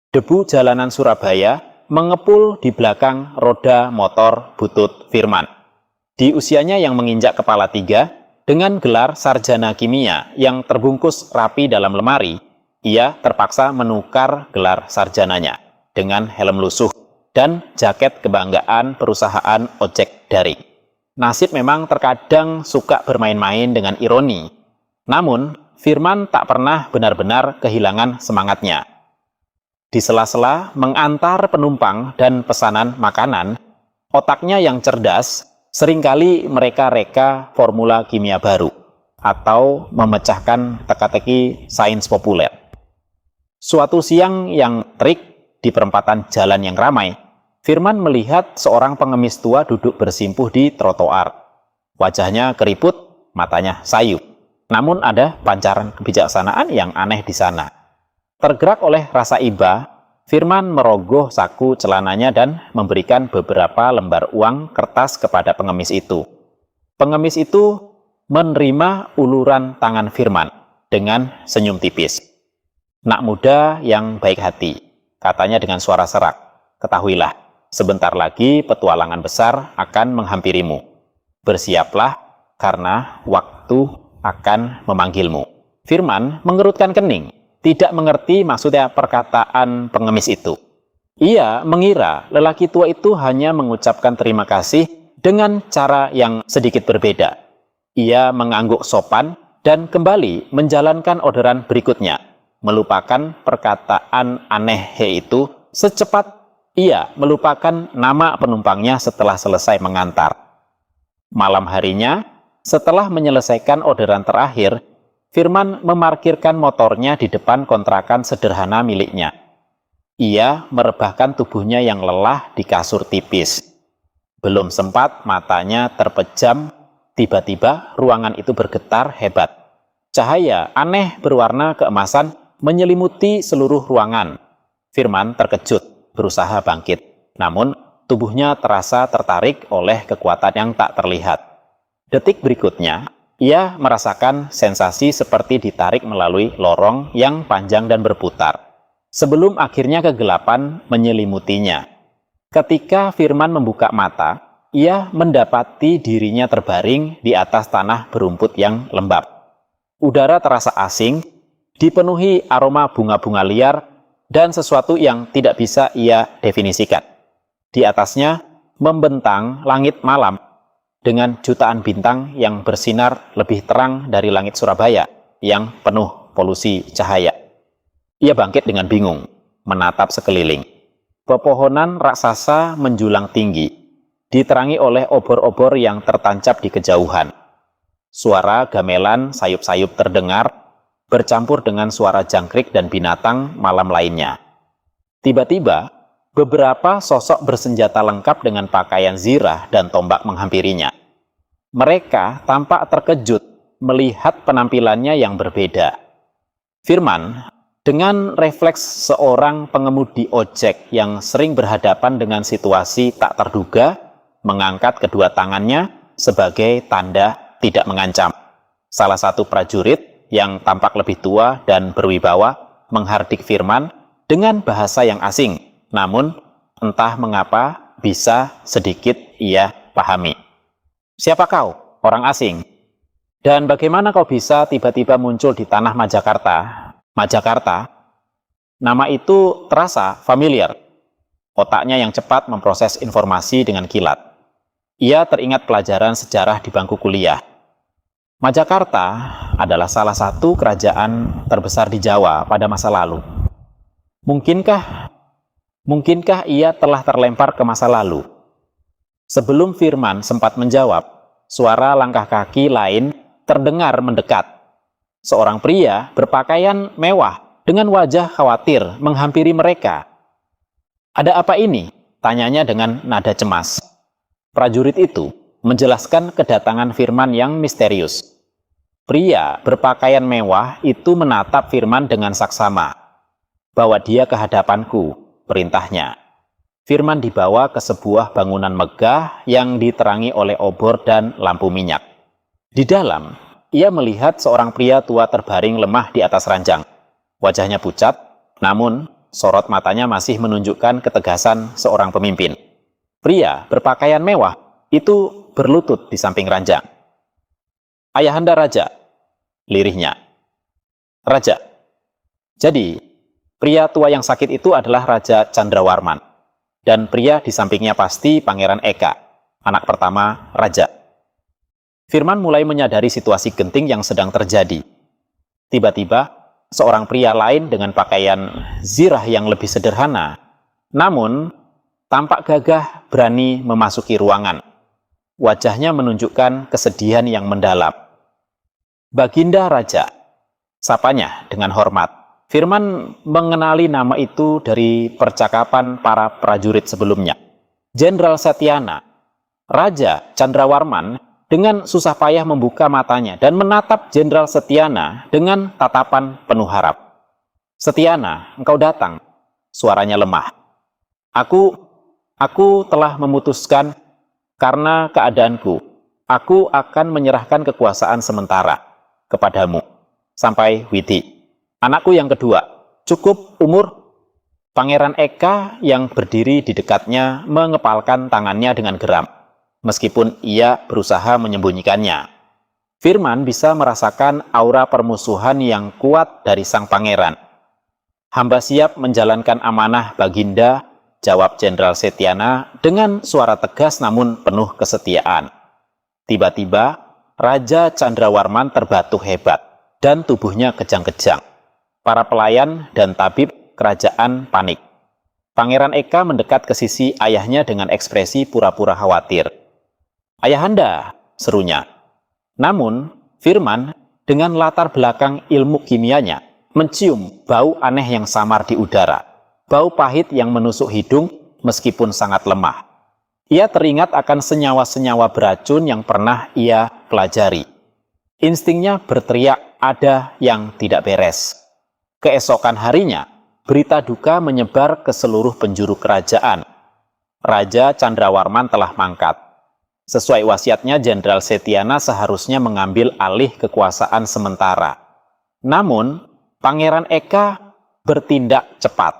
Debu jalanan Surabaya mengepul di belakang roda motor butut Firman. Di usianya yang menginjak kepala 3, dengan gelar sarjana kimia yang terbungkus rapi dalam lemari, ia terpaksa menukar gelar sarjananya dengan helm lusuh dan jaket kebanggaan perusahaan ojek daring. Nasib memang terkadang suka bermain-main dengan ironi. Namun, Firman tak pernah benar-benar kehilangan semangatnya. Di sela-sela mengantar penumpang dan pesanan makanan, otaknya yang cerdas seringkali mereka-reka formula kimia baru atau memecahkan teka-teki sains populer. Suatu siang yang terik di perempatan jalan yang ramai, Firman melihat seorang pengemis tua duduk bersimpuh di trotoar. Wajahnya keriput, matanya sayu. Namun ada pancaran kebijaksanaan yang aneh di sana. Tergerak oleh rasa iba, Firman merogoh saku celananya dan memberikan beberapa lembar uang kertas kepada pengemis itu. Pengemis itu menerima uluran tangan Firman dengan senyum tipis. "Nak muda yang baik hati," katanya dengan suara serak. "Ketahuilah, sebentar lagi petualangan besar akan menghampirimu. Bersiaplah karena waktu akan memanggilmu." Firman mengerutkan kening. Tidak mengerti maksudnya perkataan pengemis itu. Ia mengira lelaki tua itu hanya mengucapkan terima kasih dengan cara yang sedikit berbeda. Ia mengangguk sopan dan kembali menjalankan orderan berikutnya, melupakan perkataan aneh itu secepat ia melupakan nama penumpangnya setelah selesai mengantar. Malam harinya, setelah menyelesaikan orderan terakhir, Firman memarkirkan motornya di depan kontrakan sederhana miliknya. Ia merebahkan tubuhnya yang lelah di kasur tipis. Belum sempat matanya terpejam, tiba-tiba ruangan itu bergetar hebat. Cahaya aneh berwarna keemasan menyelimuti seluruh ruangan. Firman terkejut, berusaha bangkit. Namun, tubuhnya terasa tertarik oleh kekuatan yang tak terlihat. Detik berikutnya, ia merasakan sensasi seperti ditarik melalui lorong yang panjang dan berputar, sebelum akhirnya kegelapan menyelimutinya. Ketika Firman membuka mata, ia mendapati dirinya terbaring di atas tanah berumput yang lembab. Udara terasa asing, dipenuhi aroma bunga-bunga liar, dan sesuatu yang tidak bisa ia definisikan. Di atasnya membentang langit malam, dengan jutaan bintang yang bersinar lebih terang dari langit Surabaya yang penuh polusi cahaya. Ia bangkit dengan bingung, menatap sekeliling. Pepohonan raksasa menjulang tinggi, diterangi oleh obor-obor yang tertancap di kejauhan. Suara gamelan sayup-sayup terdengar, bercampur dengan suara jangkrik dan binatang malam lainnya. Tiba-tiba, beberapa sosok bersenjata lengkap dengan pakaian zirah dan tombak menghampirinya. Mereka tampak terkejut melihat penampilannya yang berbeda. Firman, dengan refleks seorang pengemudi ojek yang sering berhadapan dengan situasi tak terduga, mengangkat kedua tangannya sebagai tanda tidak mengancam. Salah satu prajurit yang tampak lebih tua dan berwibawa menghardik Firman dengan bahasa yang asing. Namun, entah mengapa bisa sedikit ia pahami. "Siapa kau, orang asing? Dan bagaimana kau bisa tiba-tiba muncul di tanah Majakarta?" Majakarta? Nama itu terasa familiar. Otaknya yang cepat memproses informasi dengan kilat. Ia teringat pelajaran sejarah di bangku kuliah. Majakarta adalah salah satu kerajaan terbesar di Jawa pada masa lalu. Mungkinkah ia telah terlempar ke masa lalu? Sebelum Firman sempat menjawab, suara langkah kaki lain terdengar mendekat. Seorang pria berpakaian mewah dengan wajah khawatir menghampiri mereka. "Ada apa ini?" tanyanya dengan nada cemas. Prajurit itu menjelaskan kedatangan Firman yang misterius. Pria berpakaian mewah itu menatap Firman dengan saksama. "Bawa dia ke hadapanku," perintahnya. Firman dibawa ke sebuah bangunan megah yang diterangi oleh obor dan lampu minyak. Di dalam, ia melihat seorang pria tua terbaring lemah di atas ranjang. Wajahnya pucat, namun sorot matanya masih menunjukkan ketegasan seorang pemimpin. Pria berpakaian mewah itu berlutut di samping ranjang. "Ayahanda Raja," lirihnya. "Raja." Jadi, pria tua yang sakit itu adalah Raja Candrawarman. Dan pria di sampingnya pasti Pangeran Eka, anak pertama Raja. Firman mulai menyadari situasi genting yang sedang terjadi. Tiba-tiba, seorang pria lain dengan pakaian zirah yang lebih sederhana, namun tampak gagah berani memasuki ruangan. Wajahnya menunjukkan kesedihan yang mendalam. "Baginda Raja," sapanya dengan hormat. Firman mengenali nama itu dari percakapan para prajurit sebelumnya. Jenderal Setyana. Raja Candrawarman dengan susah payah membuka matanya dan menatap Jenderal Setyana dengan tatapan penuh harap. "Setyana, engkau datang." Suaranya lemah. Aku telah memutuskan karena keadaanku. Aku akan menyerahkan kekuasaan sementara kepadamu sampai Widhi, anakku yang kedua. Cukup umur." Pangeran Eka yang berdiri di dekatnya mengepalkan tangannya dengan geram, meskipun ia berusaha menyembunyikannya. Firman bisa merasakan aura permusuhan yang kuat dari sang pangeran. "Hamba siap menjalankan amanah Baginda," jawab Jenderal Setyana dengan suara tegas namun penuh kesetiaan. Tiba-tiba, Raja Candrawarman terbatuh hebat dan tubuhnya kejang-kejang. Para pelayan dan tabib kerajaan panik. Pangeran Eka mendekat ke sisi ayahnya dengan ekspresi pura-pura khawatir. "Ayahanda," serunya. Namun, Firman dengan latar belakang ilmu kimianya mencium bau aneh yang samar di udara. Bau pahit yang menusuk hidung meskipun sangat lemah. Ia teringat akan senyawa-senyawa beracun yang pernah ia pelajari. Instingnya berteriak ada yang tidak beres. Keesokan harinya, berita duka menyebar ke seluruh penjuru kerajaan. Raja Candrawarman telah mangkat. Sesuai wasiatnya, Jenderal Setyana seharusnya mengambil alih kekuasaan sementara. Namun, Pangeran Eka bertindak cepat.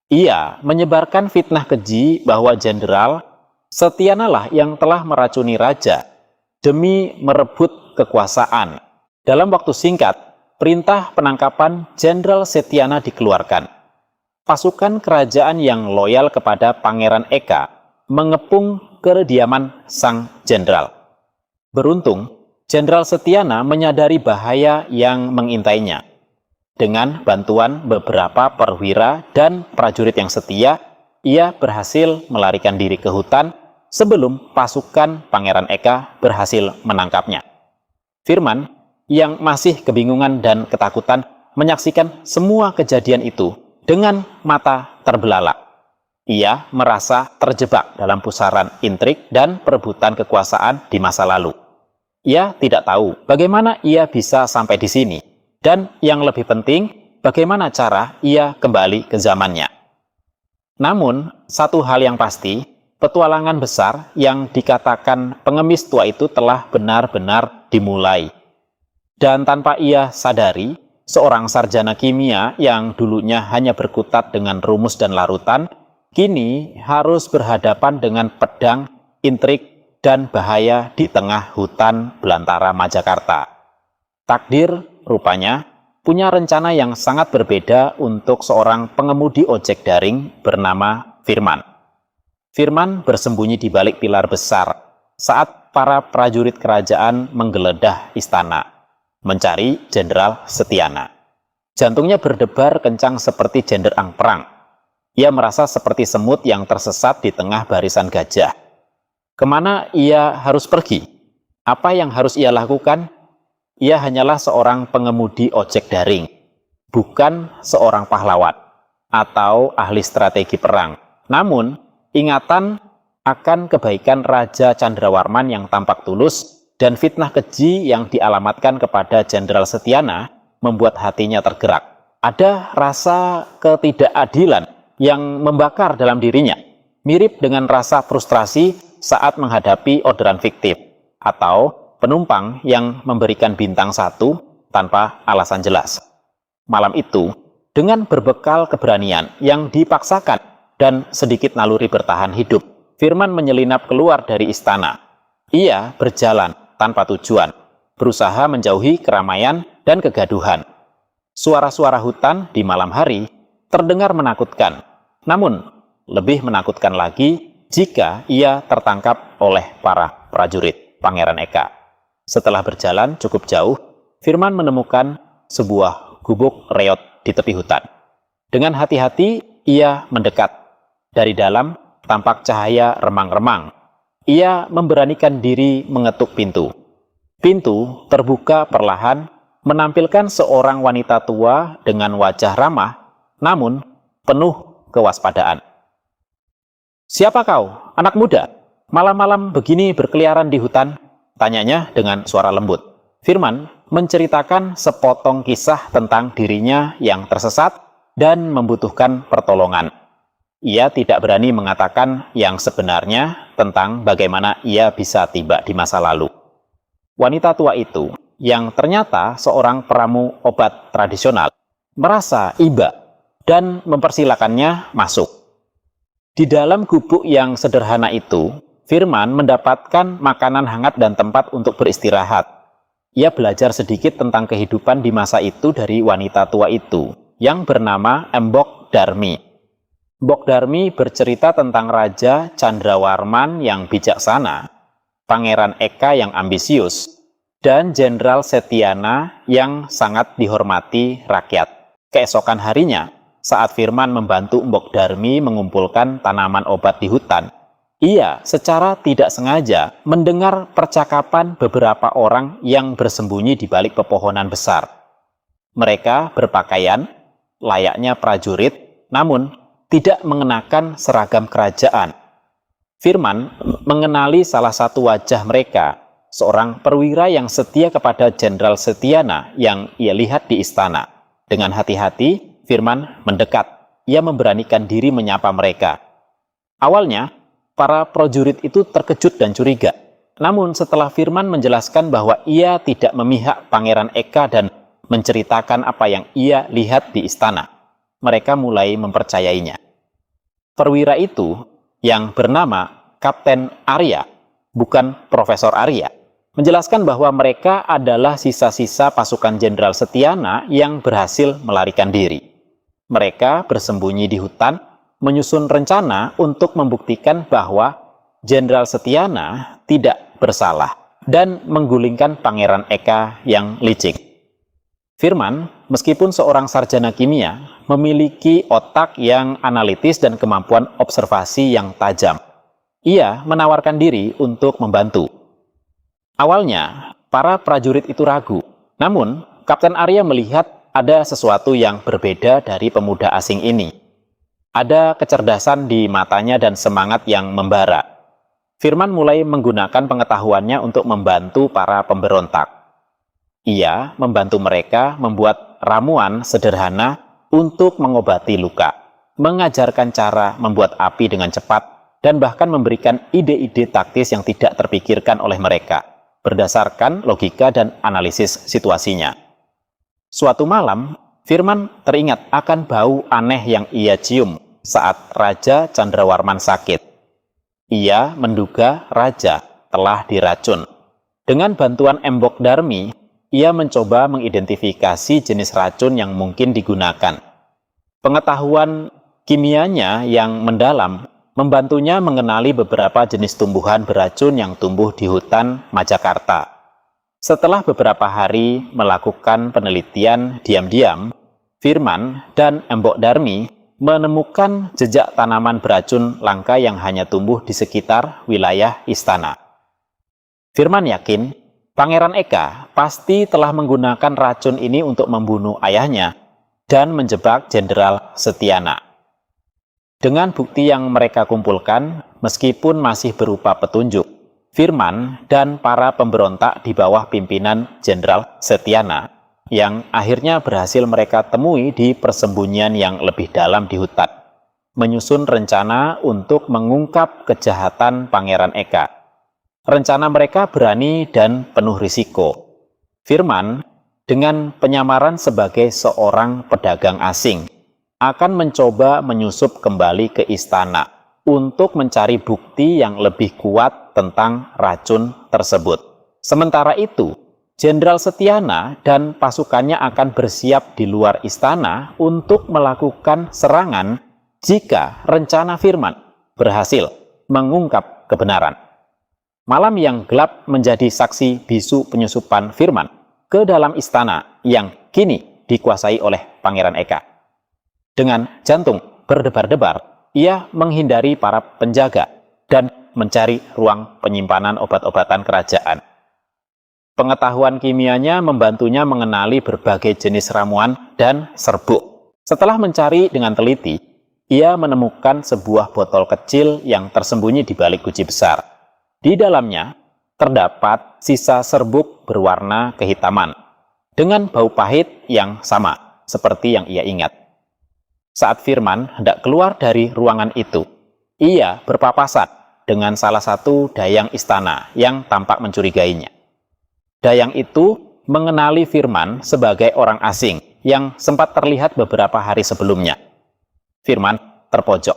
Ia menyebarkan fitnah keji bahwa Jenderal Setyana lah yang telah meracuni raja demi merebut kekuasaan. Dalam waktu singkat, perintah penangkapan Jenderal Setyana dikeluarkan. Pasukan kerajaan yang loyal kepada Pangeran Eka mengepung kediaman sang jenderal. Beruntung, Jenderal Setyana menyadari bahaya yang mengintainya. Dengan bantuan beberapa perwira dan prajurit yang setia, ia berhasil melarikan diri ke hutan sebelum pasukan Pangeran Eka berhasil menangkapnya. Firman yang masih kebingungan dan ketakutan menyaksikan semua kejadian itu dengan mata terbelalak. Ia merasa terjebak dalam pusaran intrik dan perebutan kekuasaan di masa lalu. Ia tidak tahu bagaimana ia bisa sampai di sini, dan yang lebih penting, bagaimana cara ia kembali ke zamannya. Namun, satu hal yang pasti, petualangan besar yang dikatakan pengemis tua itu telah benar-benar dimulai. Dan tanpa ia sadari, seorang sarjana kimia yang dulunya hanya berkutat dengan rumus dan larutan, kini harus berhadapan dengan pedang, intrik, dan bahaya di tengah hutan belantara Majakarta. Takdir, rupanya, punya rencana yang sangat berbeda untuk seorang pengemudi ojek daring bernama Firman. Firman bersembunyi di balik pilar besar saat para prajurit kerajaan menggeledah istana, mencari Jenderal Setyana. Jantungnya berdebar kencang seperti genderang perang. Ia merasa seperti semut yang tersesat di tengah barisan gajah. Kemana ia harus pergi? Apa yang harus ia lakukan? Ia hanyalah seorang pengemudi ojek daring, bukan seorang pahlawan atau ahli strategi perang. Namun, ingatan akan kebaikan Raja Candrawarman yang tampak tulus dan fitnah keji yang dialamatkan kepada Jenderal Setyana membuat hatinya tergerak. Ada rasa ketidakadilan yang membakar dalam dirinya, mirip dengan rasa frustrasi saat menghadapi orderan fiktif atau penumpang yang memberikan bintang 1 tanpa alasan jelas. Malam itu, Dengan berbekal keberanian yang dipaksakan dan sedikit naluri bertahan hidup, Firman menyelinap keluar dari istana. Ia berjalan tanpa tujuan, berusaha menjauhi keramaian dan kegaduhan. Suara-suara hutan di malam hari terdengar menakutkan, namun lebih menakutkan lagi jika ia tertangkap oleh para prajurit Pangeran Eka. Setelah berjalan cukup jauh, Firman menemukan sebuah gubuk reot di tepi hutan. Dengan hati-hati ia mendekat. Dari dalam tampak cahaya remang-remang. Ia memberanikan diri mengetuk pintu. Pintu terbuka perlahan, menampilkan seorang wanita tua dengan wajah ramah, namun penuh kewaspadaan. "Siapa kau, anak muda? Malam-malam begini berkeliaran di hutan?" tanyanya dengan suara lembut. Firman menceritakan sepotong kisah tentang dirinya yang tersesat dan membutuhkan pertolongan. Ia tidak berani mengatakan yang sebenarnya tentang bagaimana ia bisa tiba di masa lalu. Wanita tua itu, yang ternyata seorang peramu obat tradisional, merasa iba dan mempersilakannya masuk. Di dalam gubuk yang sederhana itu, Firman mendapatkan makanan hangat dan tempat untuk beristirahat. Ia belajar sedikit tentang kehidupan di masa itu dari wanita tua itu, yang bernama Embok Darmi. Embok Darmi bercerita tentang Raja Candrawarman yang bijaksana, Pangeran Eka yang ambisius, dan Jenderal Setyana yang sangat dihormati rakyat. Keesokan harinya, saat Firman membantu Embok Darmi mengumpulkan tanaman obat di hutan, ia secara tidak sengaja mendengar percakapan beberapa orang yang bersembunyi di balik pepohonan besar. Mereka berpakaian layaknya prajurit, namun tidak mengenakan seragam kerajaan. Firman mengenali salah satu wajah mereka, seorang perwira yang setia kepada Jenderal Setyana yang ia lihat di istana. Dengan hati-hati, Firman mendekat. Ia memberanikan diri menyapa mereka. Awalnya, para prajurit itu terkejut dan curiga. Namun setelah Firman menjelaskan bahwa ia tidak memihak Pangeran Eka dan menceritakan apa yang ia lihat di istana, mereka mulai mempercayainya. Perwira itu, yang bernama Kapten Arya, bukan Profesor Arya, menjelaskan bahwa mereka adalah sisa-sisa pasukan Jenderal Setyana yang berhasil melarikan diri. Mereka bersembunyi di hutan, menyusun rencana untuk membuktikan bahwa Jenderal Setyana tidak bersalah dan menggulingkan Pangeran Eka yang licik. Firman, meskipun seorang sarjana kimia, memiliki otak yang analitis dan kemampuan observasi yang tajam. Ia menawarkan diri untuk membantu. Awalnya, para prajurit itu ragu. Namun, Kapten Arya melihat ada sesuatu yang berbeda dari pemuda asing ini. Ada kecerdasan di matanya dan semangat yang membara. Firman mulai menggunakan pengetahuannya untuk membantu para pemberontak. Ia membantu mereka membuat ramuan sederhana untuk mengobati luka, mengajarkan cara membuat api dengan cepat, dan bahkan memberikan ide-ide taktis yang tidak terpikirkan oleh mereka, berdasarkan logika dan analisis situasinya. Suatu malam, Firman teringat akan bau aneh yang ia cium saat Raja Candrawarman sakit. Ia menduga Raja telah diracun. Dengan bantuan Embok Darmi, ia mencoba mengidentifikasi jenis racun yang mungkin digunakan. Pengetahuan kimianya yang mendalam membantunya mengenali beberapa jenis tumbuhan beracun yang tumbuh di hutan Majakarta. Setelah beberapa hari melakukan penelitian diam-diam, Firman dan Embok Darmi menemukan jejak tanaman beracun langka yang hanya tumbuh di sekitar wilayah istana. Firman yakin Pangeran Eka pasti telah menggunakan racun ini untuk membunuh ayahnya dan menjebak Jenderal Setyana. Dengan bukti yang mereka kumpulkan, meskipun masih berupa petunjuk, Firman dan para pemberontak di bawah pimpinan Jenderal Setyana yang akhirnya berhasil mereka temui di persembunyian yang lebih dalam di hutan, menyusun rencana untuk mengungkap kejahatan Pangeran Eka. Rencana mereka berani dan penuh risiko. Firman dengan penyamaran sebagai seorang pedagang asing, akan mencoba menyusup kembali ke istana untuk mencari bukti yang lebih kuat tentang racun tersebut. Sementara itu, Jenderal Setyana dan pasukannya akan bersiap di luar istana untuk melakukan serangan jika rencana Firman berhasil mengungkap kebenaran. Malam yang gelap menjadi saksi bisu penyusupan Firman ke dalam istana yang kini dikuasai oleh Pangeran Eka. Dengan jantung berdebar-debar, ia menghindari para penjaga dan mencari ruang penyimpanan obat-obatan kerajaan. Pengetahuan kimianya membantunya mengenali berbagai jenis ramuan dan serbuk. Setelah mencari dengan teliti, ia menemukan sebuah botol kecil yang tersembunyi di balik guci besar. Di dalamnya terdapat sisa serbuk berwarna kehitaman dengan bau pahit yang sama seperti yang ia ingat. Saat Firman hendak keluar dari ruangan itu, ia berpapasan dengan salah satu dayang istana yang tampak mencurigainya. Dayang itu mengenali Firman sebagai orang asing yang sempat terlihat beberapa hari sebelumnya. Firman terpojok.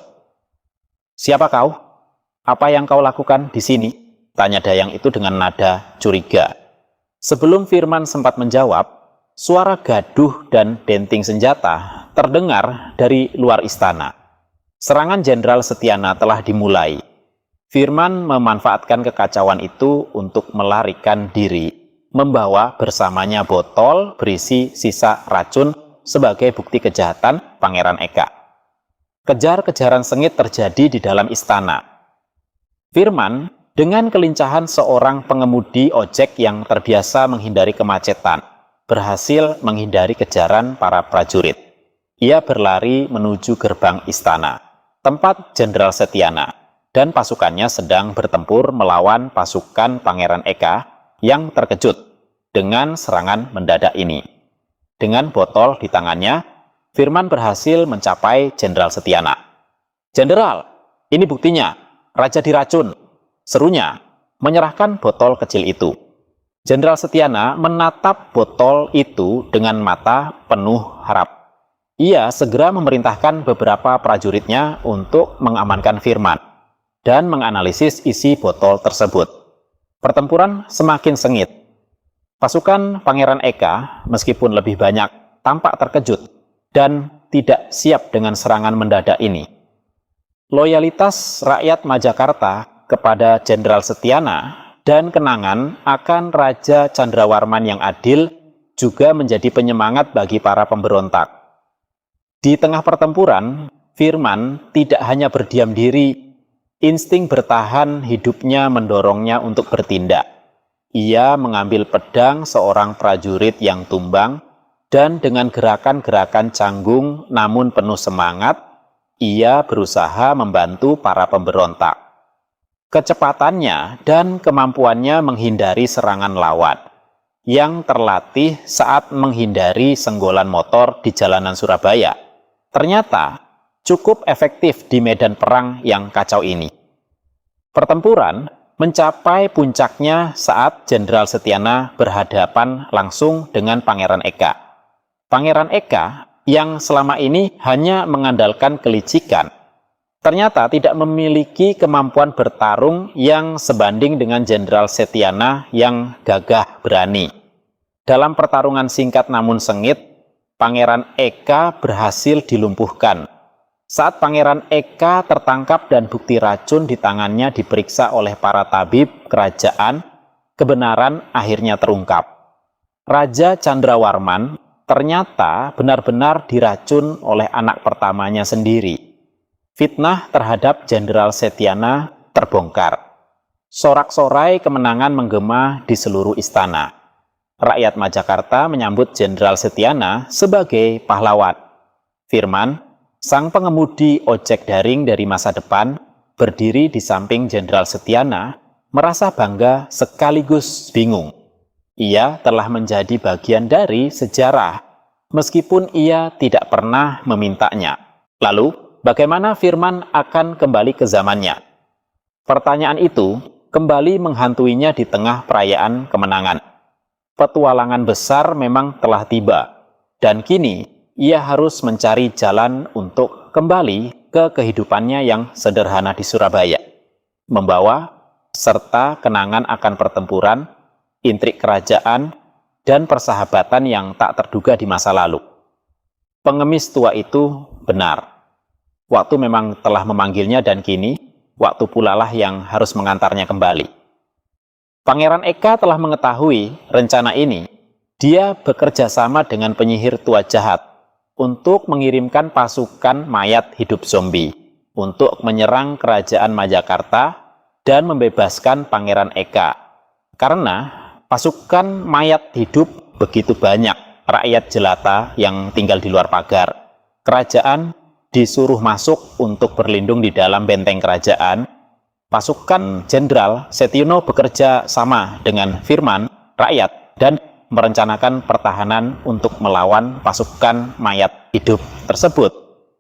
"Siapa kau? Apa yang kau lakukan di sini?" tanya dayang itu dengan nada curiga. Sebelum Firman sempat menjawab, suara gaduh dan denting senjata terdengar dari luar istana. Serangan Jenderal Setyana telah dimulai. Firman memanfaatkan kekacauan itu untuk melarikan diri, membawa bersamanya botol berisi sisa racun sebagai bukti kejahatan Pangeran Eka. Kejar-kejaran sengit terjadi di dalam istana. Firman dengan kelincahan seorang pengemudi ojek yang terbiasa menghindari kemacetan, berhasil menghindari kejaran para prajurit. Ia berlari menuju gerbang istana, tempat Jenderal Setyana dan pasukannya sedang bertempur melawan pasukan Pangeran Eka yang terkejut dengan serangan mendadak ini. Dengan botol di tangannya, Firman berhasil mencapai Jenderal Setyana. "Jenderal, ini buktinya, Raja diracun," serunya, menyerahkan botol kecil itu. Jenderal Setyana menatap botol itu dengan mata penuh harap. Ia segera memerintahkan beberapa prajuritnya untuk mengamankan Firman dan menganalisis isi botol tersebut. Pertempuran semakin sengit. Pasukan Pangeran Eka, meskipun lebih banyak, tampak terkejut dan tidak siap dengan serangan mendadak ini. Loyalitas rakyat Majakarta kepada Jenderal Setyana dan kenangan akan Raja Candrawarman yang adil juga menjadi penyemangat bagi para pemberontak. Di tengah pertempuran, Firman tidak hanya berdiam diri, insting bertahan hidupnya mendorongnya untuk bertindak. Ia mengambil pedang seorang prajurit yang tumbang dan dengan gerakan-gerakan canggung namun penuh semangat, ia berusaha membantu para pemberontak. Kecepatannya dan kemampuannya menghindari serangan lawan yang terlatih saat menghindari senggolan motor di jalanan Surabaya ternyata cukup efektif di medan perang yang kacau ini. Pertempuran mencapai puncaknya saat Jenderal Setyana berhadapan langsung dengan Pangeran Eka. Pangeran Eka yang selama ini hanya mengandalkan kelicikan, ternyata tidak memiliki kemampuan bertarung yang sebanding dengan Jenderal Setyana yang gagah berani. Dalam pertarungan singkat namun sengit, Pangeran Eka berhasil dilumpuhkan. Saat Pangeran Eka tertangkap dan bukti racun di tangannya diperiksa oleh para tabib kerajaan, kebenaran akhirnya terungkap. Raja Candrawarman ternyata benar-benar diracun oleh anak pertamanya sendiri. Fitnah terhadap Jenderal Setyana terbongkar. Sorak-sorai kemenangan menggema di seluruh istana. Rakyat Majakarta menyambut Jenderal Setyana sebagai pahlawan. Firman, sang pengemudi ojek daring dari masa depan, berdiri di samping Jenderal Setyana, merasa bangga sekaligus bingung. Ia telah menjadi bagian dari sejarah, meskipun ia tidak pernah memintanya. Lalu, bagaimana Firman akan kembali ke zamannya? Pertanyaan itu kembali menghantuinya di tengah perayaan kemenangan. Petualangan besar memang telah tiba, dan kini ia harus mencari jalan untuk kembali ke kehidupannya yang sederhana di Surabaya, membawa serta kenangan akan pertempuran, intrik kerajaan, dan persahabatan yang tak terduga di masa lalu. Pengemis tua itu benar. Waktu memang telah memanggilnya dan kini, waktu pulalah yang harus mengantarnya kembali. Pangeran Eka telah mengetahui rencana ini. Dia bekerja sama dengan penyihir tua jahat untuk mengirimkan pasukan mayat hidup zombie untuk menyerang kerajaan Majakarta dan membebaskan Pangeran Eka. Karena pasukan mayat hidup begitu banyak rakyat jelata yang tinggal di luar pagar. Kerajaan disuruh masuk untuk berlindung di dalam benteng kerajaan. Pasukan Jenderal Setiono bekerja sama dengan Firman, rakyat, dan merencanakan pertahanan untuk melawan pasukan mayat hidup tersebut.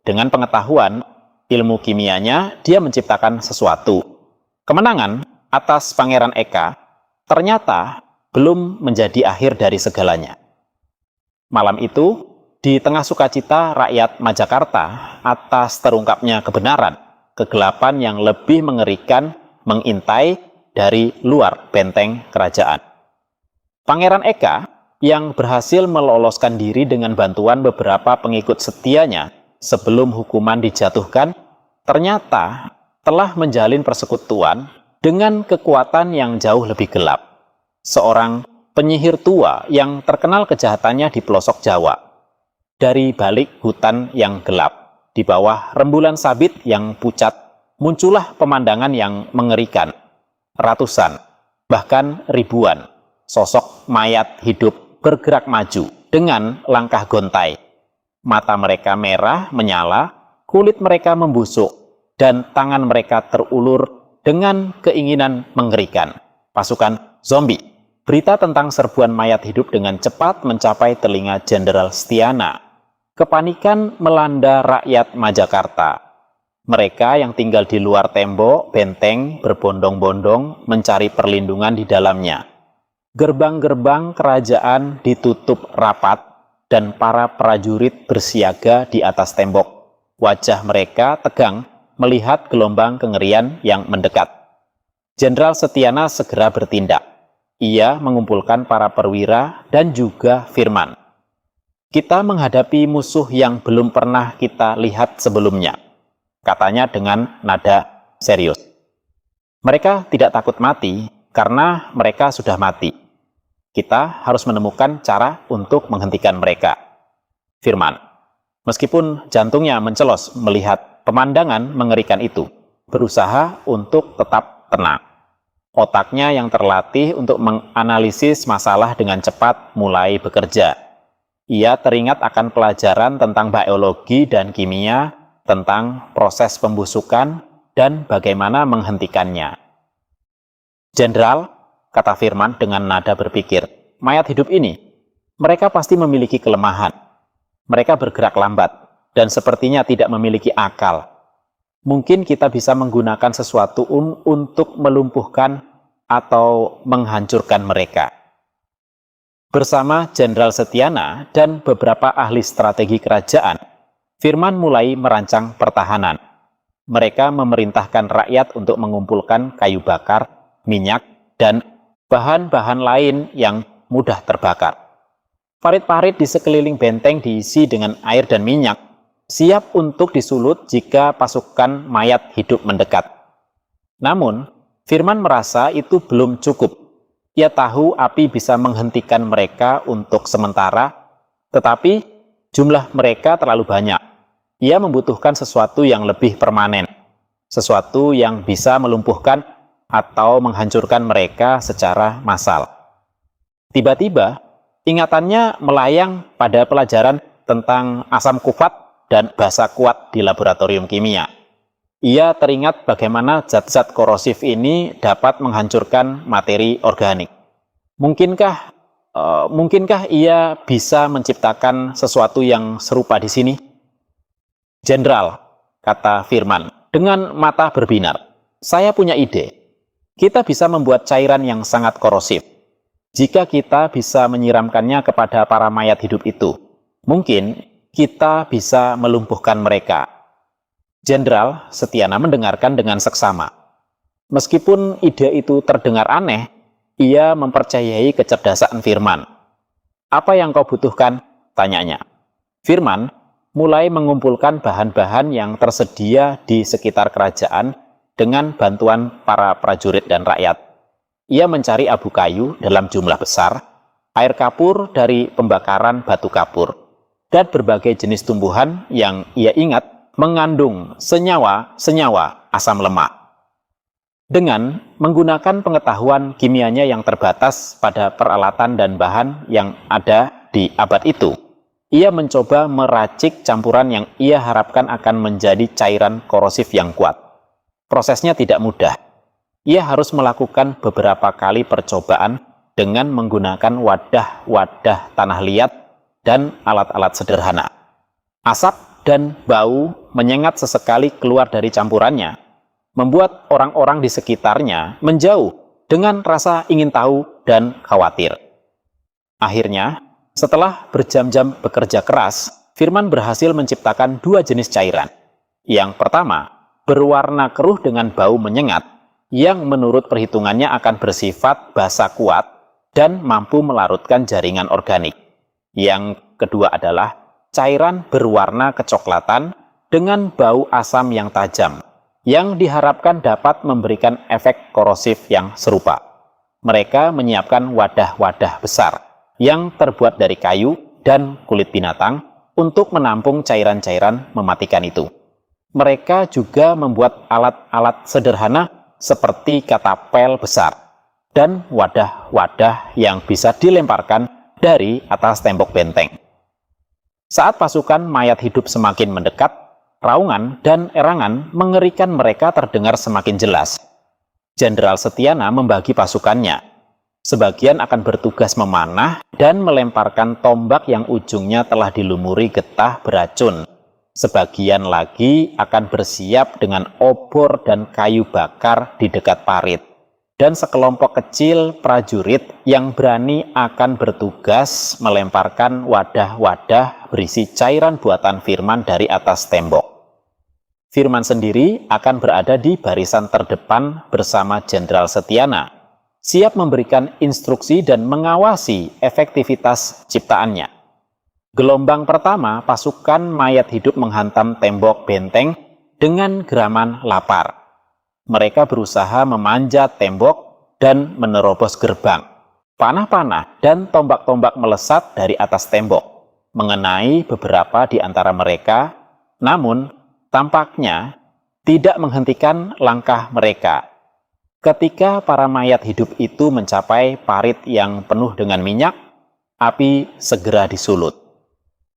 Dengan pengetahuan ilmu kimianya, dia menciptakan sesuatu. Kemenangan atas Pangeran Eka ternyata belum menjadi akhir dari segalanya. Malam itu, di tengah sukacita rakyat Majakarta atas terungkapnya kebenaran, kegelapan yang lebih mengerikan mengintai dari luar benteng kerajaan. Pangeran Eka yang berhasil meloloskan diri dengan bantuan beberapa pengikut setianya sebelum hukuman dijatuhkan, ternyata telah menjalin persekutuan dengan kekuatan yang jauh lebih gelap. Seorang penyihir tua yang terkenal kejahatannya di pelosok Jawa. Dari balik hutan yang gelap, di bawah rembulan sabit yang pucat, muncullah pemandangan yang mengerikan. Ratusan, bahkan ribuan sosok mayat hidup bergerak maju dengan langkah gontai. Mata mereka merah menyala, kulit mereka membusuk, dan tangan mereka terulur dengan keinginan mengerikan. Pasukan zombie. Berita tentang serbuan mayat hidup dengan cepat mencapai telinga Jenderal Stiana. Kepanikan melanda rakyat Majakarta. Mereka yang tinggal di luar tembok benteng berbondong-bondong mencari perlindungan di dalamnya. Gerbang-gerbang kerajaan ditutup rapat dan para prajurit bersiaga di atas tembok. Wajah mereka tegang melihat gelombang kengerian yang mendekat. Jenderal Setiana segera bertindak. Ia mengumpulkan para perwira dan juga Firman. Kita menghadapi musuh yang belum pernah kita lihat sebelumnya, katanya dengan nada serius. Mereka tidak takut mati karena mereka sudah mati. Kita harus menemukan cara untuk menghentikan mereka. Firman, meskipun jantungnya mencelos melihat pemandangan mengerikan itu, berusaha untuk tetap tenang. Otaknya yang terlatih untuk menganalisis masalah dengan cepat mulai bekerja. Ia teringat akan pelajaran tentang biologi dan kimia, tentang proses pembusukan, dan bagaimana menghentikannya. Jenderal, kata Firman dengan nada berpikir, mayat hidup ini, mereka pasti memiliki kelemahan. Mereka bergerak lambat, dan sepertinya tidak memiliki akal. Mungkin kita bisa menggunakan sesuatu untuk melumpuhkan atau menghancurkan mereka. Bersama Jenderal Setiana dan beberapa ahli strategi kerajaan, Firman mulai merancang pertahanan. Mereka memerintahkan rakyat untuk mengumpulkan kayu bakar, minyak, dan bahan-bahan lain yang mudah terbakar. Parit-parit di sekeliling benteng diisi dengan air dan minyak, siap untuk disulut jika pasukan mayat hidup mendekat. Namun, Firman merasa itu belum cukup. Ia tahu api bisa menghentikan mereka untuk sementara, tetapi jumlah mereka terlalu banyak. Ia membutuhkan sesuatu yang lebih permanen, sesuatu yang bisa melumpuhkan atau menghancurkan mereka secara massal. Tiba-tiba, ingatannya melayang pada pelajaran tentang asam kufat dan basa kuat di laboratorium kimia. Ia teringat bagaimana zat-zat korosif ini dapat menghancurkan materi organik. Mungkinkah ia bisa menciptakan sesuatu yang serupa di sini? Jenderal, kata Firman, dengan mata berbinar, saya punya ide. Kita bisa membuat cairan yang sangat korosif. Jika kita bisa menyiramkannya kepada para mayat hidup itu, mungkin kita bisa melumpuhkan mereka. Jenderal Setiana mendengarkan dengan seksama. Meskipun ide itu terdengar aneh, ia mempercayai kecerdasan Firman. "Apa yang kau butuhkan?" tanyanya. Firman mulai mengumpulkan bahan-bahan yang tersedia di sekitar kerajaan dengan bantuan para prajurit dan rakyat. Ia mencari abu kayu dalam jumlah besar, air kapur dari pembakaran batu kapur, dan berbagai jenis tumbuhan yang ia ingat mengandung senyawa-senyawa asam lemak. Dengan menggunakan pengetahuan kimianya yang terbatas pada peralatan dan bahan yang ada di abad itu, ia mencoba meracik campuran yang ia harapkan akan menjadi cairan korosif yang kuat. Prosesnya tidak mudah. Ia harus melakukan beberapa kali percobaan dengan menggunakan wadah-wadah tanah liat dan alat-alat sederhana. Asap dan bau menyengat sesekali keluar dari campurannya, membuat orang-orang di sekitarnya menjauh dengan rasa ingin tahu dan khawatir. Akhirnya, setelah berjam-jam bekerja keras, Firman berhasil menciptakan 2 jenis cairan. Yang pertama, berwarna keruh dengan bau menyengat, yang menurut perhitungannya akan bersifat basa kuat dan mampu melarutkan jaringan organik. Yang kedua adalah cairan berwarna kecoklatan dengan bau asam yang tajam, yang diharapkan dapat memberikan efek korosif yang serupa. Mereka menyiapkan wadah-wadah besar yang terbuat dari kayu dan kulit binatang untuk menampung cairan-cairan mematikan itu. Mereka juga membuat alat-alat sederhana seperti katapel besar dan wadah-wadah yang bisa dilemparkan dari atas tembok benteng. Saat pasukan mayat hidup semakin mendekat, raungan dan erangan mengerikan mereka terdengar semakin jelas. Jenderal Setiana membagi pasukannya. Sebagian akan bertugas memanah dan melemparkan tombak yang ujungnya telah dilumuri getah beracun. Sebagian lagi akan bersiap dengan obor dan kayu bakar di dekat parit. Dan sekelompok kecil prajurit yang berani akan bertugas melemparkan wadah-wadah berisi cairan buatan Firman dari atas tembok. Firman sendiri akan berada di barisan terdepan bersama Jenderal Setiana, siap memberikan instruksi dan mengawasi efektivitas ciptaannya. Gelombang pertama, pasukan mayat hidup menghantam tembok benteng dengan geraman lapar. Mereka berusaha memanjat tembok dan menerobos gerbang. Panah-panah dan tombak-tombak melesat dari atas tembok, mengenai beberapa di antara mereka, namun tampaknya tidak menghentikan langkah mereka. Ketika para mayat hidup itu mencapai parit yang penuh dengan minyak, api segera disulut.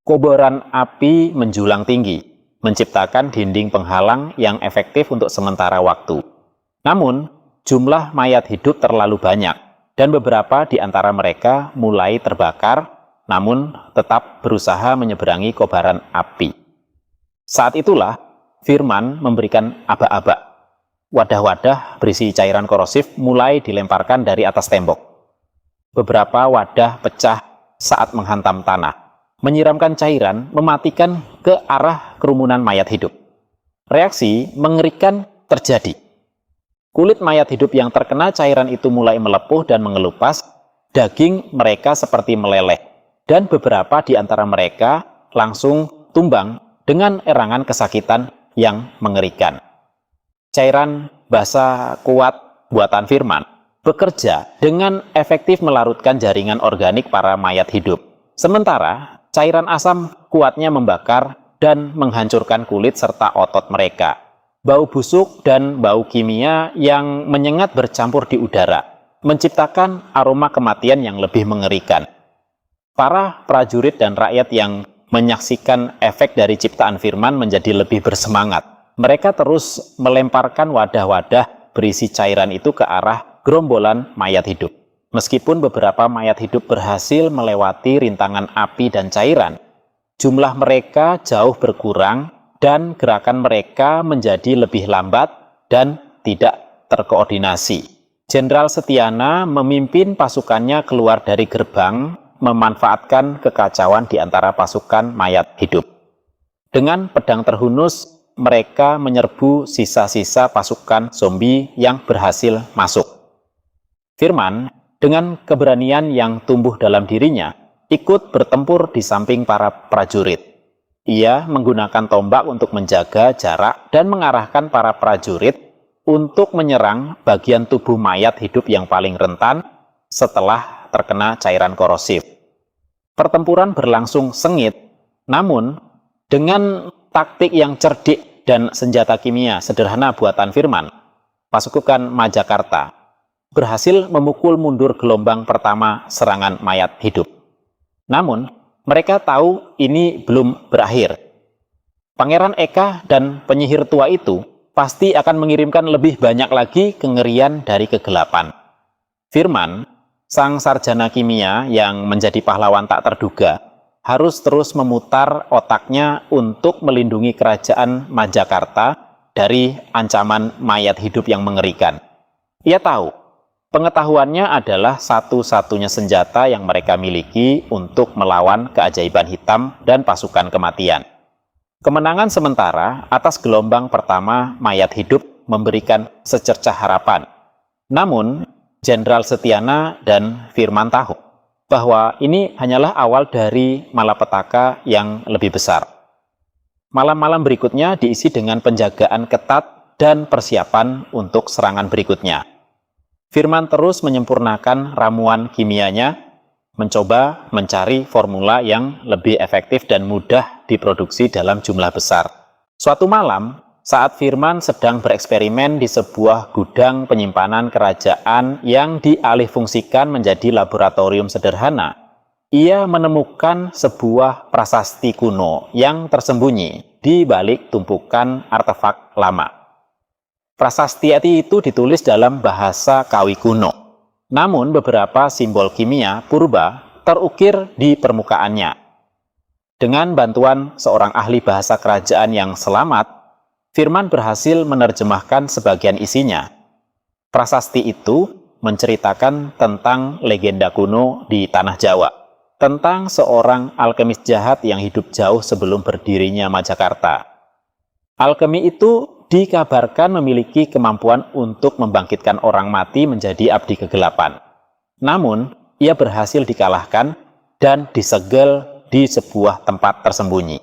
Kobaran api menjulang tinggi, menciptakan dinding penghalang yang efektif untuk sementara waktu. Namun, jumlah mayat hidup terlalu banyak, dan beberapa di antara mereka mulai terbakar, namun tetap berusaha menyeberangi kobaran api. Saat itulah, Firman memberikan aba-aba. Wadah-wadah berisi cairan korosif mulai dilemparkan dari atas tembok. Beberapa wadah pecah saat menghantam tanah. Menyiramkan cairan mematikan ke arah kerumunan mayat hidup. Reaksi mengerikan terjadi. Kulit mayat hidup yang terkena cairan itu mulai melepuh dan mengelupas, daging mereka seperti meleleh, dan beberapa di antara mereka langsung tumbang dengan erangan kesakitan yang mengerikan. Cairan basa kuat buatan Firman bekerja dengan efektif melarutkan jaringan organik para mayat hidup. Sementara cairan asam kuatnya membakar dan menghancurkan kulit serta otot mereka. Bau busuk dan bau kimia yang menyengat bercampur di udara, menciptakan aroma kematian yang lebih mengerikan. Para prajurit dan rakyat yang menyaksikan efek dari ciptaan Firman menjadi lebih bersemangat. Mereka terus melemparkan wadah-wadah berisi cairan itu ke arah gerombolan mayat hidup. Meskipun beberapa mayat hidup berhasil melewati rintangan api dan cairan, jumlah mereka jauh berkurang dan gerakan mereka menjadi lebih lambat dan tidak terkoordinasi. Jenderal Setiana memimpin pasukannya keluar dari gerbang, memanfaatkan kekacauan di antara pasukan mayat hidup. Dengan pedang terhunus, mereka menyerbu sisa-sisa pasukan zombie yang berhasil masuk. Firman, dengan keberanian yang tumbuh dalam dirinya, ikut bertempur di samping para prajurit. Ia menggunakan tombak untuk menjaga jarak dan mengarahkan para prajurit untuk menyerang bagian tubuh mayat hidup yang paling rentan setelah terkena cairan korosif. Pertempuran berlangsung sengit, namun dengan taktik yang cerdik dan senjata kimia sederhana buatan Firman, pasukan Majakarta berhasil memukul mundur gelombang pertama serangan mayat hidup. Namun, mereka tahu ini belum berakhir. Pangeran Eka dan penyihir tua itu pasti akan mengirimkan lebih banyak lagi kengerian dari kegelapan. Firman, sang sarjana kimia yang menjadi pahlawan tak terduga, harus terus memutar otaknya untuk melindungi kerajaan Majakarta dari ancaman mayat hidup yang mengerikan. Ia tahu, pengetahuannya adalah satu-satunya senjata yang mereka miliki untuk melawan keajaiban hitam dan pasukan kematian. Kemenangan sementara atas gelombang pertama mayat hidup memberikan secercah harapan. Namun, Jenderal Setiana dan Firman tahu bahwa ini hanyalah awal dari malapetaka yang lebih besar. Malam-malam berikutnya diisi dengan penjagaan ketat dan persiapan untuk serangan berikutnya. Firman terus menyempurnakan ramuan kimianya, mencoba mencari formula yang lebih efektif dan mudah diproduksi dalam jumlah besar. Suatu malam, saat Firman sedang bereksperimen di sebuah gudang penyimpanan kerajaan yang dialihfungsikan menjadi laboratorium sederhana, ia menemukan sebuah prasasti kuno yang tersembunyi di balik tumpukan artefak lama. Prasasti itu ditulis dalam bahasa Kawi kuno, namun beberapa simbol kimia purba terukir di permukaannya. Dengan bantuan seorang ahli bahasa kerajaan yang selamat, Firman berhasil menerjemahkan sebagian isinya. Prasasti itu menceritakan tentang legenda kuno di Tanah Jawa, tentang seorang alkemis jahat yang hidup jauh sebelum berdirinya Majakarta. Alkemi itu dikabarkan memiliki kemampuan untuk membangkitkan orang mati menjadi abdi kegelapan. Namun, ia berhasil dikalahkan dan disegel di sebuah tempat tersembunyi.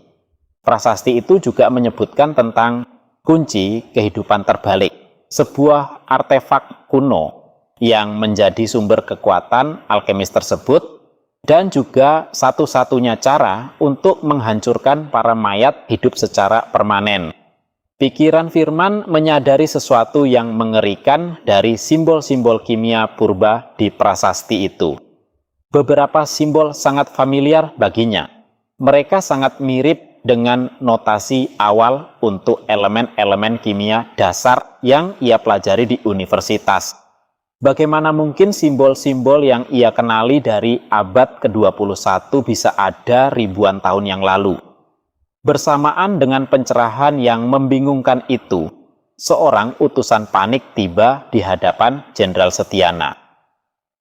Prasasti itu juga menyebutkan tentang kunci kehidupan terbalik, sebuah artefak kuno yang menjadi sumber kekuatan alkemis tersebut dan juga satu-satunya cara untuk menghancurkan para mayat hidup secara permanen. Pikiran Firman menyadari sesuatu yang mengerikan dari simbol-simbol kimia purba di prasasti itu. Beberapa simbol sangat familiar baginya. Mereka sangat mirip dengan notasi awal untuk elemen-elemen kimia dasar yang ia pelajari di universitas. Bagaimana mungkin simbol-simbol yang ia kenali dari abad ke-21 bisa ada ribuan tahun yang lalu? Bersamaan dengan pencerahan yang membingungkan itu, seorang utusan panik tiba di hadapan Jenderal Setiana.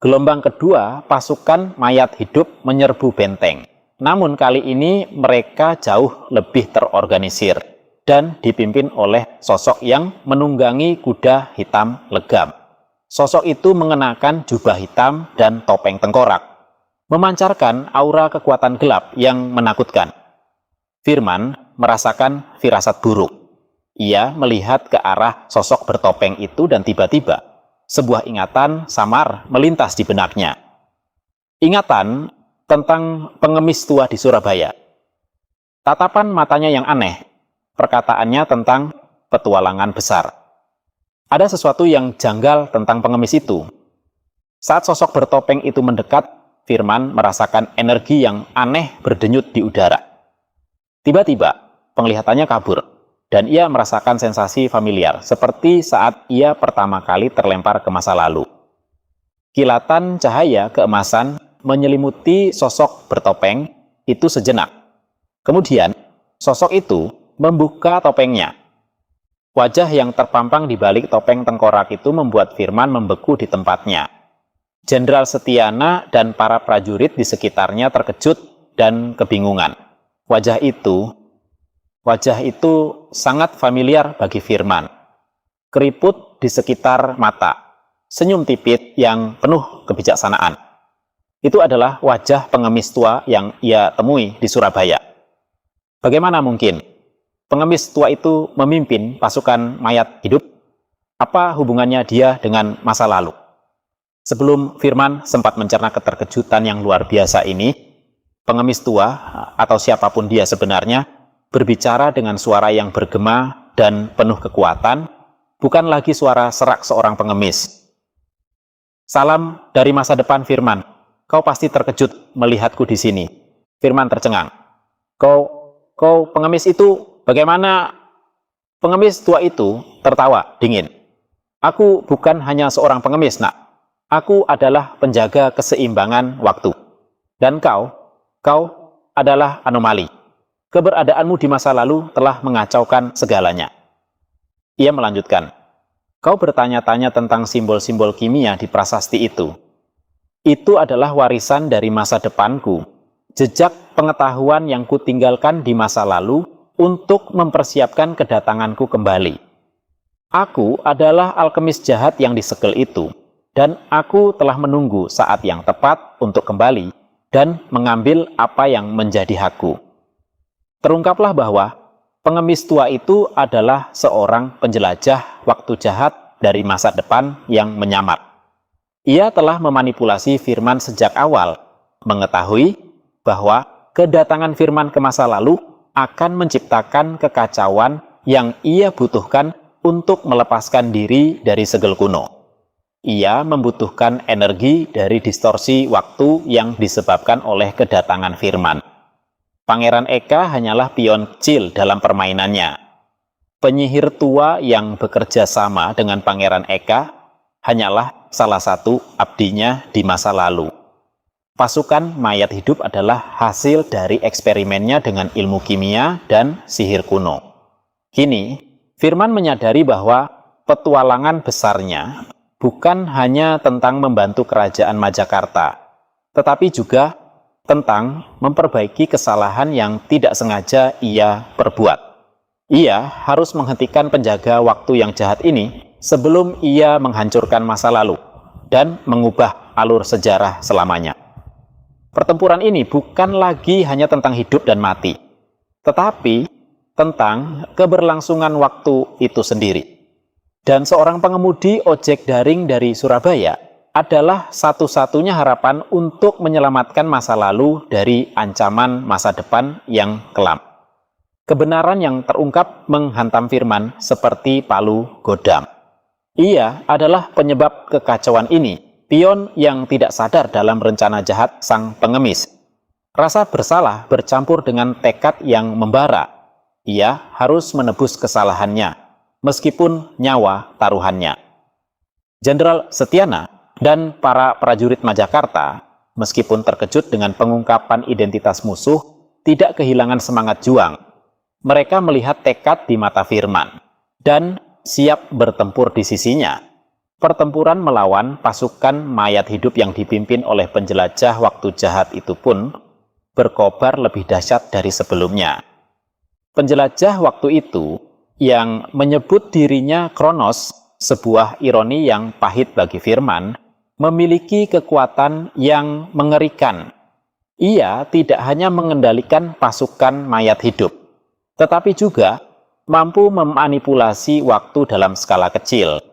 Gelombang kedua, pasukan mayat hidup menyerbu benteng. Namun kali ini mereka jauh lebih terorganisir dan dipimpin oleh sosok yang menunggangi kuda hitam legam. Sosok itu mengenakan jubah hitam dan topeng tengkorak, memancarkan aura kekuatan gelap yang menakutkan. Firman merasakan firasat buruk. Ia melihat ke arah sosok bertopeng itu dan tiba-tiba sebuah ingatan samar melintas di benaknya. Ingatan tentang pengemis tua di Surabaya. Tatapan matanya yang aneh, perkataannya tentang petualangan besar. Ada sesuatu yang janggal tentang pengemis itu. Saat sosok bertopeng itu mendekat, Firman merasakan energi yang aneh berdenyut di udara. Tiba-tiba, penglihatannya kabur, dan ia merasakan sensasi familiar, seperti saat ia pertama kali terlempar ke masa lalu. Kilatan cahaya keemasan menyelimuti sosok bertopeng itu sejenak. Kemudian, sosok itu membuka topengnya. Wajah yang terpampang di balik topeng tengkorak itu membuat Firman membeku di tempatnya. Jenderal Setiana dan para prajurit di sekitarnya terkejut dan kebingungan. Wajah itu sangat familiar bagi Firman. Keriput di sekitar mata, senyum tipit yang penuh kebijaksanaan. Itu adalah wajah pengemis tua yang ia temui di Surabaya. Bagaimana mungkin pengemis tua itu memimpin pasukan mayat hidup? Apa hubungannya dia dengan masa lalu? Sebelum Firman sempat mencerna keterkejutan yang luar biasa ini, pengemis tua atau siapapun dia sebenarnya berbicara dengan suara yang bergema dan penuh kekuatan, bukan lagi suara serak seorang pengemis. "Salam dari masa depan, Firman. Kau pasti terkejut melihatku di sini." Firman tercengang. Kau pengemis itu bagaimana?" Pengemis tua itu tertawa dingin. "Aku bukan hanya seorang pengemis, Nak. Aku adalah penjaga keseimbangan waktu. Dan kau adalah anomali. Keberadaanmu di masa lalu telah mengacaukan segalanya." Ia melanjutkan, "Kau bertanya-tanya tentang simbol-simbol kimia di prasasti itu. Itu adalah warisan dari masa depanku, jejak pengetahuan yang kutinggalkan di masa lalu untuk mempersiapkan kedatanganku kembali. Aku adalah alkemis jahat yang disegel itu, dan aku telah menunggu saat yang tepat untuk kembali dan mengambil apa yang menjadi hakku." Terungkaplah bahwa pengemis tua itu adalah seorang penjelajah waktu jahat dari masa depan yang menyamar. Ia telah memanipulasi Firman sejak awal, mengetahui bahwa kedatangan Firman ke masa lalu akan menciptakan kekacauan yang ia butuhkan untuk melepaskan diri dari segel kuno. Ia membutuhkan energi dari distorsi waktu yang disebabkan oleh kedatangan Firman. Pangeran Eka hanyalah pion kecil dalam permainannya. Penyihir tua yang bekerja sama dengan Pangeran Eka hanyalah salah satu abdinya di masa lalu. Pasukan mayat hidup adalah hasil dari eksperimennya dengan ilmu kimia dan sihir kuno. Kini, Firman menyadari bahwa petualangan besarnya bukan hanya tentang membantu kerajaan Majakarta, tetapi juga tentang memperbaiki kesalahan yang tidak sengaja ia perbuat. Ia harus menghentikan penjaga waktu yang jahat ini sebelum ia menghancurkan masa lalu dan mengubah alur sejarah selamanya. Pertempuran ini bukan lagi hanya tentang hidup dan mati, tetapi tentang keberlangsungan waktu itu sendiri. Dan seorang pengemudi ojek daring dari Surabaya adalah satu-satunya harapan untuk menyelamatkan masa lalu dari ancaman masa depan yang kelam. Kebenaran yang terungkap menghantam Firman seperti palu godam. Ia adalah penyebab kekacauan ini, pion yang tidak sadar dalam rencana jahat sang pengemis. Rasa bersalah bercampur dengan tekad yang membara. Ia harus menebus kesalahannya, meskipun nyawa taruhannya. Jenderal Setiana dan para prajurit Majakarta, meskipun terkejut dengan pengungkapan identitas musuh, tidak kehilangan semangat juang. Mereka melihat tekad di mata Firman dan siap bertempur di sisinya. Pertempuran melawan pasukan mayat hidup yang dipimpin oleh penjelajah waktu jahat itu pun berkobar lebih dahsyat dari sebelumnya. Penjelajah waktu itu yang menyebut dirinya Kronos, sebuah ironi yang pahit bagi Firman, memiliki kekuatan yang mengerikan. Ia tidak hanya mengendalikan pasukan mayat hidup, tetapi juga mampu memanipulasi waktu dalam skala kecil,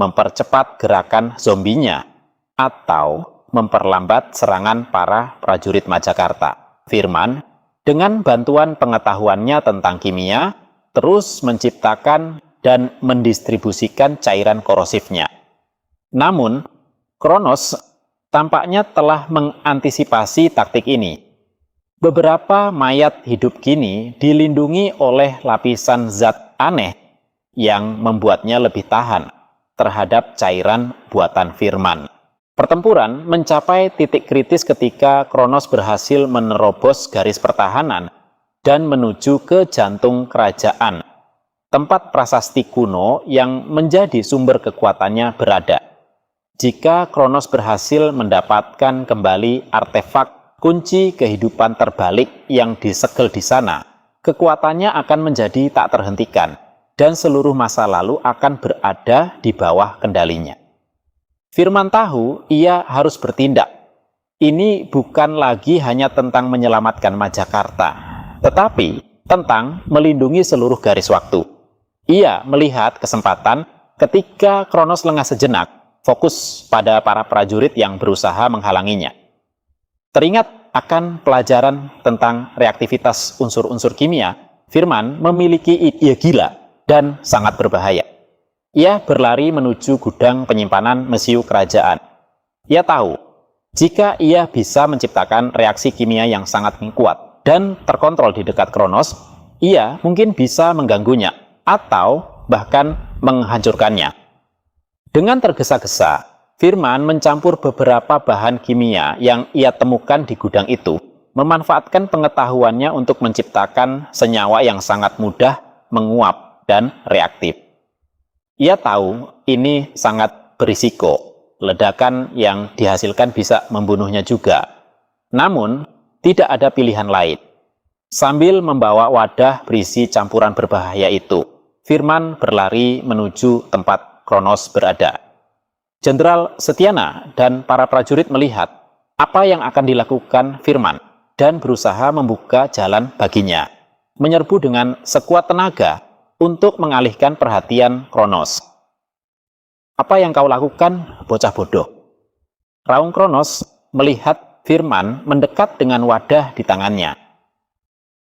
mempercepat gerakan zombinya, atau memperlambat serangan para prajurit Majakarta. Firman, dengan bantuan pengetahuannya tentang kimia, terus menciptakan dan mendistribusikan cairan korosifnya. Namun, Kronos tampaknya telah mengantisipasi taktik ini. Beberapa mayat hidup kini dilindungi oleh lapisan zat aneh yang membuatnya lebih tahan terhadap cairan buatan Firman. Pertempuran mencapai titik kritis ketika Kronos berhasil menerobos garis pertahanan dan menuju ke jantung kerajaan. tempat prasasti kuno yang menjadi sumber kekuatannya berada. Jika Kronos berhasil mendapatkan kembali artefak kunci kehidupan terbalik yang disegel di sana, kekuatannya akan menjadi tak terhentikan, dan seluruh masa lalu akan berada di bawah kendalinya. Firman tahu ia harus bertindak. Ini bukan lagi hanya tentang menyelamatkan Majakarta, tetapi tentang melindungi seluruh garis waktu. Ia melihat kesempatan ketika Kronos lengah sejenak, fokus pada para prajurit yang berusaha menghalanginya. Teringat akan pelajaran tentang reaktivitas unsur-unsur kimia, Firman memiliki ide gila dan sangat berbahaya. Ia berlari menuju gudang penyimpanan mesiu kerajaan. Ia tahu, jika ia bisa menciptakan reaksi kimia yang sangat kuat dan terkontrol di dekat Kronos, ia mungkin bisa mengganggunya atau bahkan menghancurkannya. Dengan tergesa-gesa, Firman mencampur beberapa bahan kimia yang ia temukan di gudang itu, memanfaatkan pengetahuannya untuk menciptakan senyawa yang sangat mudah menguap dan reaktif. Ia tahu ini sangat berisiko, ledakan yang dihasilkan bisa membunuhnya juga. Namun, tidak ada pilihan lain. Sambil membawa wadah berisi campuran berbahaya itu, Firman berlari menuju tempat Kronos berada. Jenderal Setyana dan para prajurit melihat apa yang akan dilakukan Firman dan berusaha membuka jalan baginya, menyerbu dengan sekuat tenaga untuk mengalihkan perhatian Kronos. "Apa yang kau lakukan, bocah bodoh?" raung Kronos melihat Firman mendekat dengan wadah di tangannya.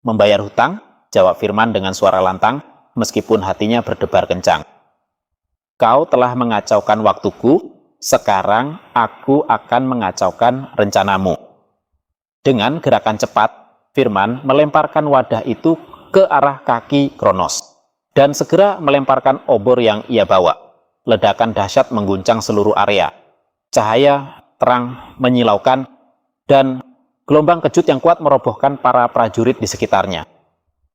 "Membayar hutang," jawab Firman dengan suara lantang, meskipun hatinya berdebar kencang. "Kau telah mengacaukan waktuku, sekarang aku akan mengacaukan rencanamu." Dengan gerakan cepat, Firman melemparkan wadah itu ke arah kaki Kronos dan segera melemparkan obor yang ia bawa. Ledakan dahsyat mengguncang seluruh area. Cahaya terang menyilaukan dan gelombang kejut yang kuat merobohkan para prajurit di sekitarnya.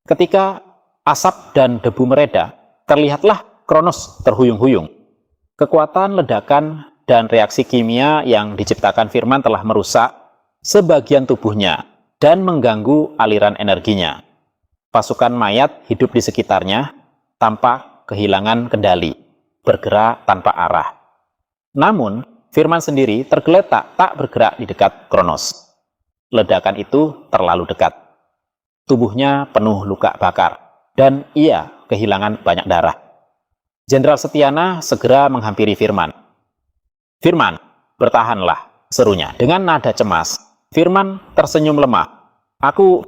Ketika asap dan debu mereda, terlihatlah Kronos terhuyung-huyung. Kekuatan ledakan dan reaksi kimia yang diciptakan Firman telah merusak sebagian tubuhnya dan mengganggu aliran energinya. Pasukan mayat hidup di sekitarnya tampak kehilangan kendali, bergerak tanpa arah. Namun, Firman sendiri tergeletak tak bergerak di dekat Kronos. Ledakan itu terlalu dekat. Tubuhnya penuh luka bakar, dan ia kehilangan banyak darah. Jenderal Setyana segera menghampiri Firman. "Firman, bertahanlah," serunya dengan nada cemas. Firman tersenyum lemah. "Aku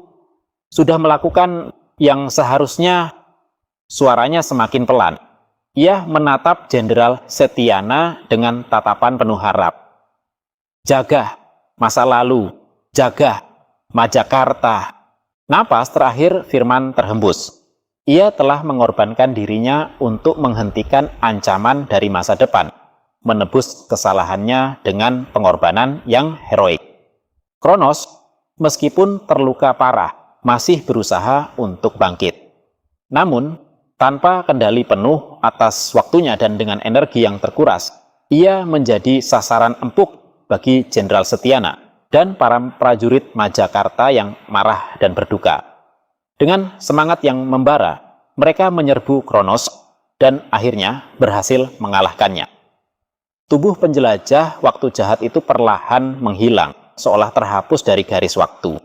sudah melakukan yang seharusnya." Suaranya semakin pelan. Ia menatap Jenderal Setyana dengan tatapan penuh harap. "Jaga masa lalu, jaga Majakarta." Napas terakhir Firman terhembus. Ia telah mengorbankan dirinya untuk menghentikan ancaman dari masa depan, menebus kesalahannya dengan pengorbanan yang heroik. Kronos, meskipun terluka parah, masih berusaha untuk bangkit. Namun, tanpa kendali penuh atas waktunya dan dengan energi yang terkuras, ia menjadi sasaran empuk bagi Jenderal Setyana dan para prajurit Majakarta yang marah dan berduka. Dengan semangat yang membara, mereka menyerbu Kronos dan akhirnya berhasil mengalahkannya. Tubuh penjelajah waktu jahat itu perlahan menghilang, seolah terhapus dari garis waktu.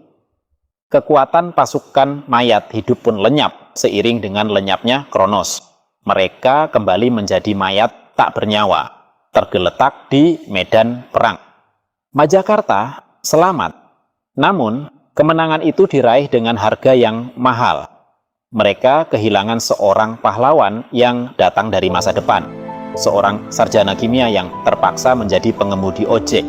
Kekuatan pasukan mayat hidup pun lenyap seiring dengan lenyapnya Kronos. Mereka kembali menjadi mayat tak bernyawa, tergeletak di medan perang. Majakarta selamat, namun kemenangan itu diraih dengan harga yang mahal. Mereka kehilangan seorang pahlawan yang datang dari masa depan, seorang sarjana kimia yang terpaksa menjadi pengemudi ojek,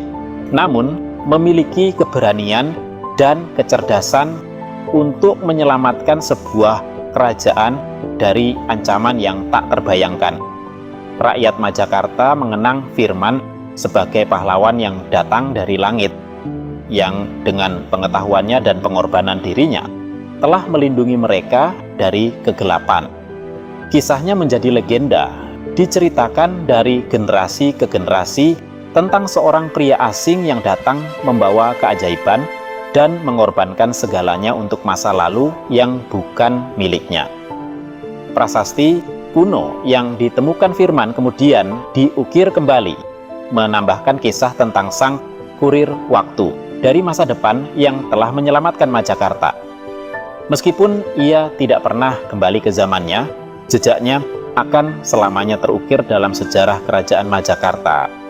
namun memiliki keberanian dan kecerdasan untuk menyelamatkan sebuah kerajaan dari ancaman yang tak terbayangkan. Rakyat Majakarta mengenang Firman sebagai pahlawan yang datang dari langit, yang dengan pengetahuannya dan pengorbanan dirinya telah melindungi mereka dari kegelapan. Kisahnya menjadi legenda, diceritakan dari generasi ke generasi tentang seorang pria asing yang datang membawa keajaiban dan mengorbankan segalanya untuk masa lalu yang bukan miliknya. Prasasti kuno yang ditemukan Firman kemudian diukir kembali, menambahkan kisah tentang sang kurir waktu dari masa depan yang telah menyelamatkan Majakarta. Meskipun ia tidak pernah kembali ke zamannya, jejaknya akan selamanya terukir dalam sejarah kerajaan Majakarta.